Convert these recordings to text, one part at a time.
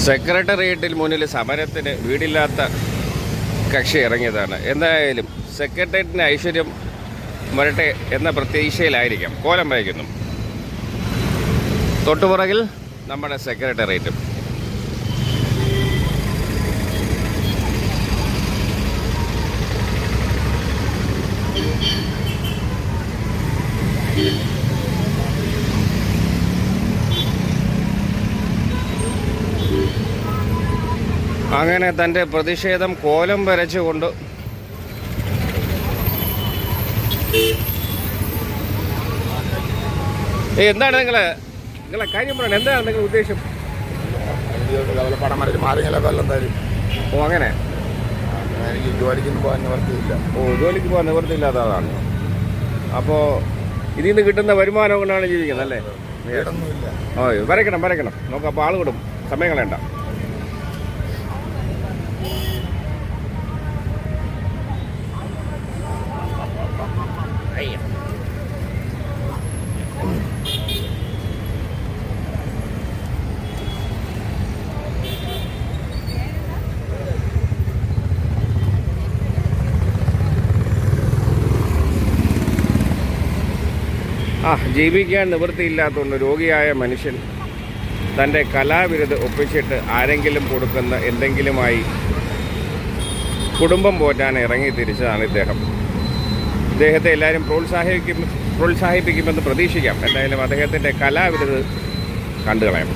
സെക്രട്ടേറിയറ്റിൽ മുന്നിൽ സമരത്തിന് വീടില്ലാത്ത കക്ഷി ഇറങ്ങിയതാണ്. എന്തായാലും സെക്രട്ടേറിയറ്റിന് ഐശ്വര്യം വരട്ടെ എന്ന പ്രതീക്ഷയിലായിരിക്കാം കോലം വയ്ക്കുന്നു. തൊട്ടുപുറകിൽ നമ്മുടെ സെക്രട്ടേറിയറ്റും. അങ്ങനെ തൻ്റെ പ്രതിഷേധം കോലം വരച്ചുകൊണ്ട് എന്താണ് നിങ്ങളെ കാര്യം പറയണം? എന്താണ് നിങ്ങളുടെ ഉദ്ദേശം? ഓ അങ്ങനെ ജോലിക്ക് പോകാൻ നിവർത്തിയില്ല. ജോലിക്ക് പോകാൻ നിവർത്തിയില്ലാത്തതാണ്. അപ്പോൾ ഇതിൽ നിന്ന് കിട്ടുന്ന വരുമാനം കൊണ്ടാണ് ജീവിക്കുന്നത് അല്ലേ? ഓ വരയ്ക്കണം നമുക്ക്. അപ്പോൾ ആൾ വിടും, സമയം കളയണ്ട. ജീവിക്കാൻ നിവൃത്തിയില്ലാത്തതുകൊണ്ട് രോഗിയായ മനുഷ്യൻ തൻ്റെ കലാവിരുത് ഒപ്പിച്ചിട്ട് ആരെങ്കിലും കൊടുക്കുന്ന എന്തെങ്കിലുമായി കുടുംബം പോറ്റാൻ ഇറങ്ങി തിരിച്ചതാണ് ഇദ്ദേഹത്തെ എല്ലാവരും പ്രോത്സാഹിപ്പിക്കുമെന്ന് പ്രതീക്ഷിക്കാം. എന്തായാലും അദ്ദേഹത്തിൻ്റെ കലാവിരുത് കണ്ടുകളയാം.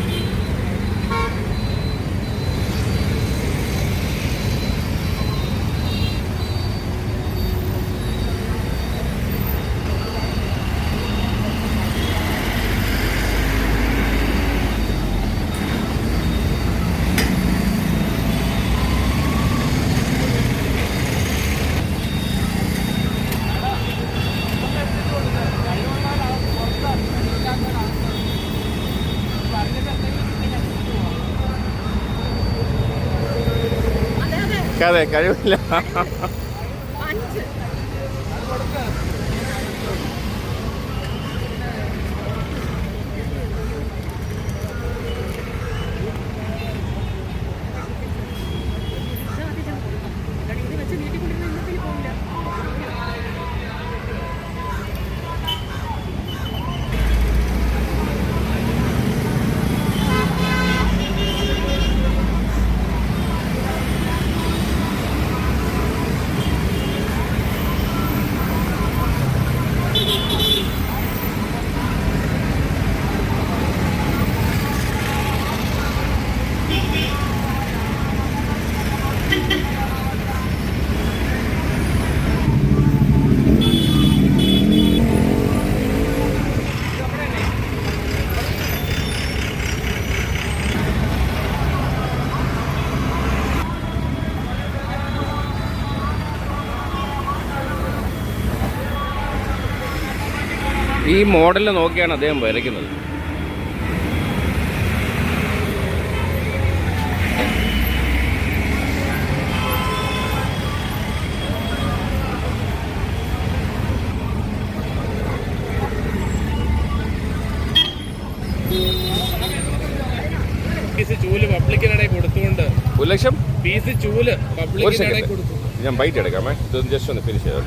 അതെ, കഴിവില്ല. ഈ മോഡൽ നോക്കിയാണ് അദ്ദേഹം വരയ്ക്കുന്നത്. ചൂല് പബ്ലിക്കിനിടെ കൊടുത്തുകൊണ്ട് 1 ലക്ഷം പീസ് ചൂല് പബ്ലിക്കിനിടെ കൊടുത്തു. ഞാൻ ബൈറ്റ് എടുക്കാമേ, ജസ്റ്റ് ഒന്ന് ഫിനിഷ് ചെയ്തോ.